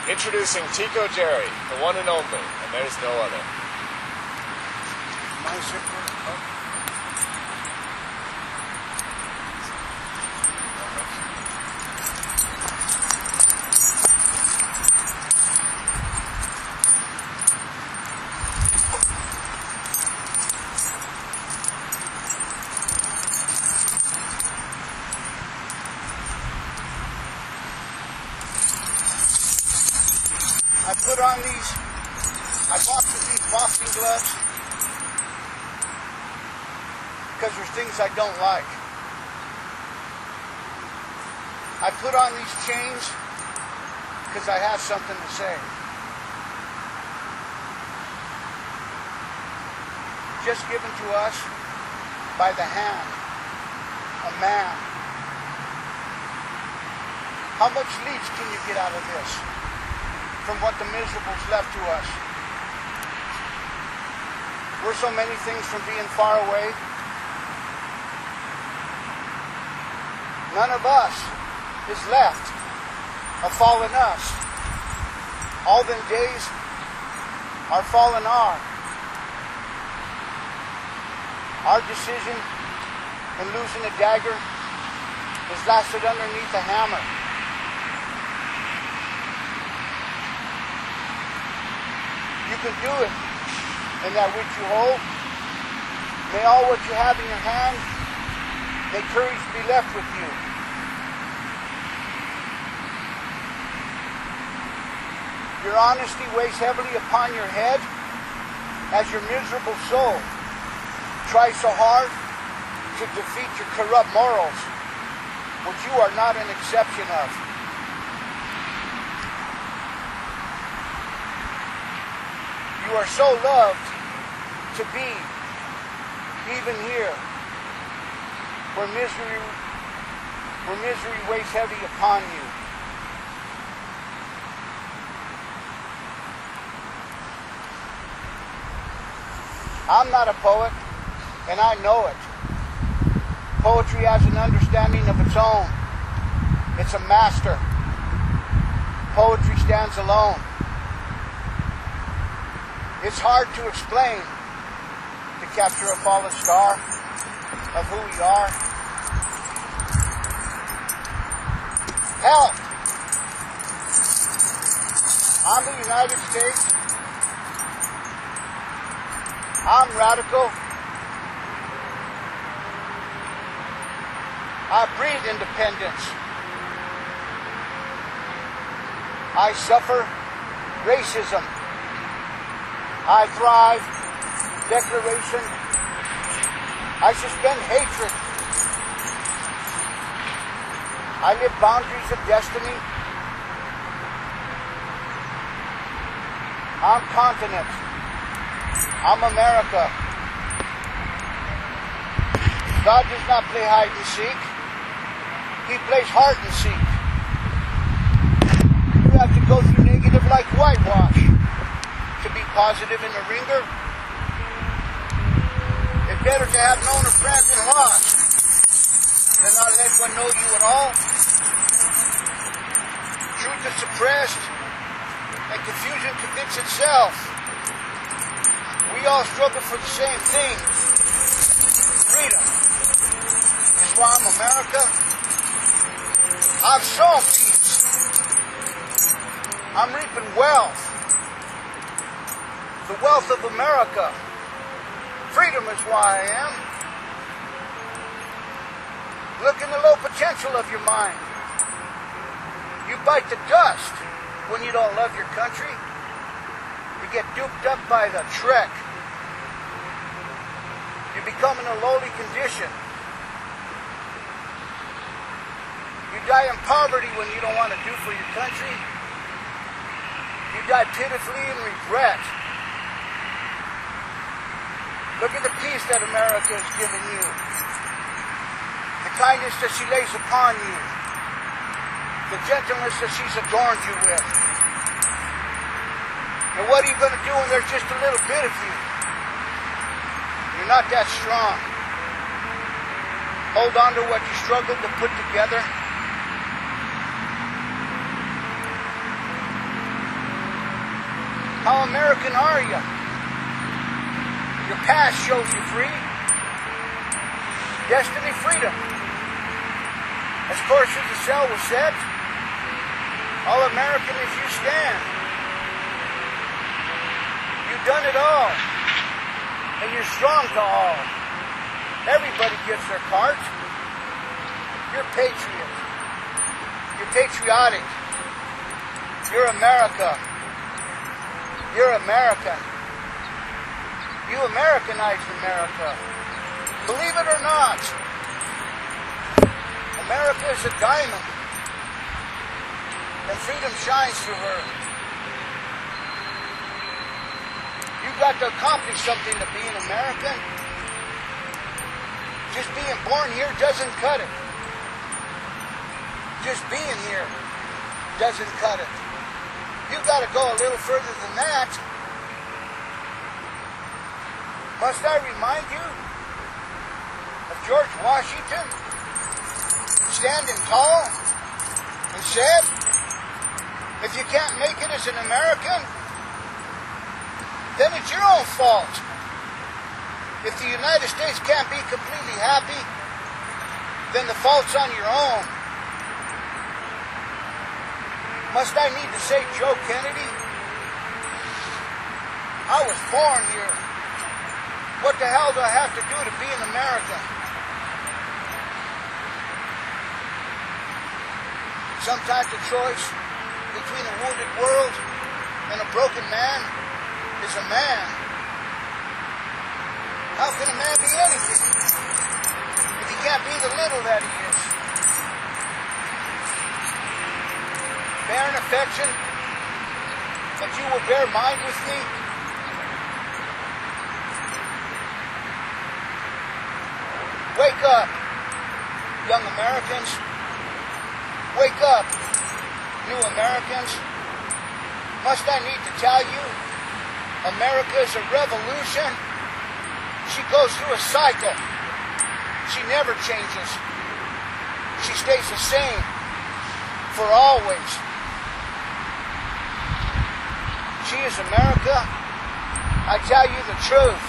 Introducing Tico Jerry, the one and only, and there's no other. My zipper. I put on these, I bought these boxing gloves because there's things I don't like. I put on these chains because I have something to say. Just given to us by the hand, a man. How much leech can you get out of this? From what the miserables left to us. We're so many things from being far away. None of us is left of fallen us. All them days are fallen are. Our decision in losing a dagger is lasted underneath a hammer. You can do it in that which you hold. May all what you have in your hand, may courage be left with you. Your honesty weighs heavily upon your head as your miserable soul tries so hard to defeat your corrupt morals, which you are not an exception of. You are so loved to be even here where misery weighs heavy upon you. I'm not a poet, and I know it. Poetry has an understanding of its own. It's a master. Poetry stands alone. It's hard to explain, to capture a fallen star of who we are. Help! I'm the United States. I'm radical. I breathe independence. I suffer racism. I thrive declaration. I suspend hatred. I live boundaries of destiny. I'm continent. I'm America. God does not play hide and seek. He plays hard and seek. You have to go through negative like whitewash to be positive in the ringer. It's better to have known a friend than lost than not let one know you at all. Truth is suppressed and confusion commits itself. We all struggle for the same thing. Freedom. That's why I'm America. I've sown peace. I'm reaping wealth. The wealth of America. Freedom is why I am. Look in the low potential of your mind. You bite the dust when you don't love your country. You get duped up by the trek. You become in a lowly condition. You die in poverty when you don't want to do for your country. You die pitifully in regret. Look at the peace that America has given you. The kindness that she lays upon you. The gentleness that she's adorned you with. And what are you going to do when there's just a little bit of you? You're not that strong. Hold on to what you struggled to put together. How American are you? Your past shows you free. Destiny, freedom. As course as the sail was set, all American as you stand. You've done it all, and you're strong to all. Everybody gives their part. You're patriot. You're patriotic. You're America. You're American. You Americanized America. Believe it or not, America is a diamond, and freedom shines through her. You've got to accomplish something to be an American. Just being born here doesn't cut it. Just being here doesn't cut it. You've got to go a little further than that. Must I remind you of George Washington standing tall and said, if you can't make it as an American, then it's your own fault. If the United States can't be completely happy, then the fault's on your own. Must I need to say Joe Kennedy? I was born here. What the hell do I have to do to be an American? Sometimes the choice between a wounded world and a broken man is a man. How can a man be anything if he can't be the little that he is? Bear an affection that you will bear mine with me. Wake up, young Americans. Wake up, new Americans. Must I need to tell you, America is a revolution. She goes through a cycle. She never changes. She stays the same for always. She is America. I tell you the truth.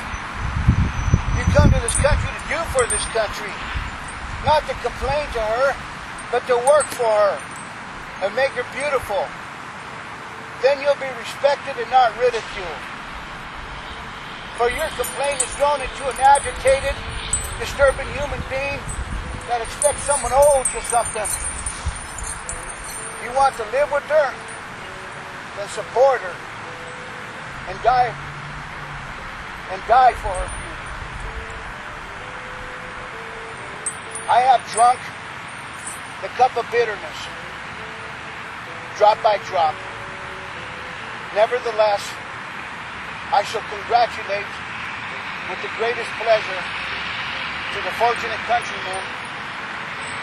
You come to this country to do for this country. Not to complain to her, but to work for her and make her beautiful. Then you'll be respected and not ridiculed. For your complaint is grown into an agitated, disturbing human being that expects someone owes you something. You want to live with her? Then support her and die for her beauty. I have drunk the cup of bitterness, drop by drop. Nevertheless, I shall congratulate with the greatest pleasure to the fortunate countrymen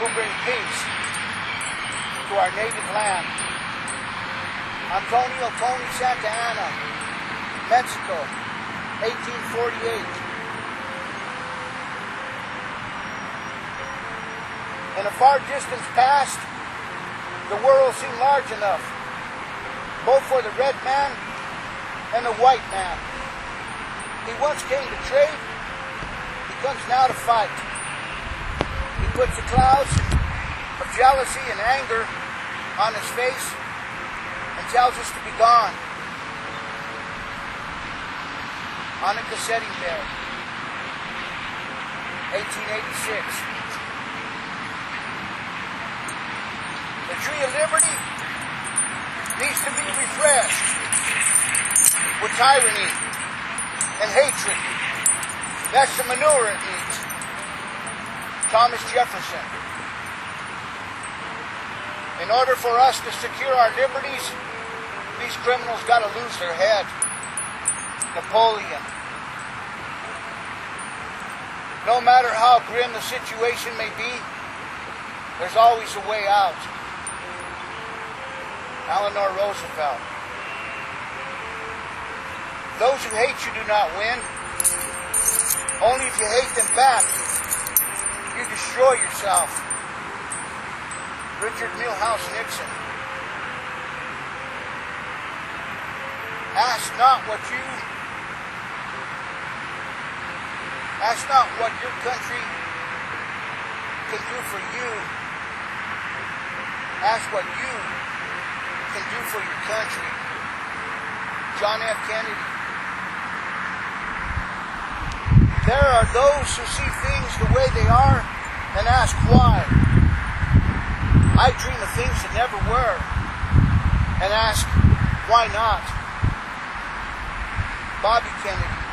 who bring peace to our native land. Antonio Tony Santa Anna, Mexico, 1848. In a far distance past, the world seemed large enough, both for the red man and the white man. He once came to trade, he comes now to fight. He puts the clouds of jealousy and anger on his face and tells us to be gone. On a cassetting bed, 1886. The tree of liberty needs to be refreshed with tyranny and hatred. That's the manure it needs. Thomas Jefferson. In order for us to secure our liberties, these criminals got to lose their head. Napoleon. No matter how grim the situation may be, there's always a way out. Eleanor Roosevelt. Those who hate you do not win. Only if you hate them back, you destroy yourself. Richard Milhouse Nixon. Ask not what your country can do for you. Ask what you can do for your country. John F. Kennedy. There are those who see things the way they are and ask why. I dream of things that never were and ask why not. Bobby Kennedy.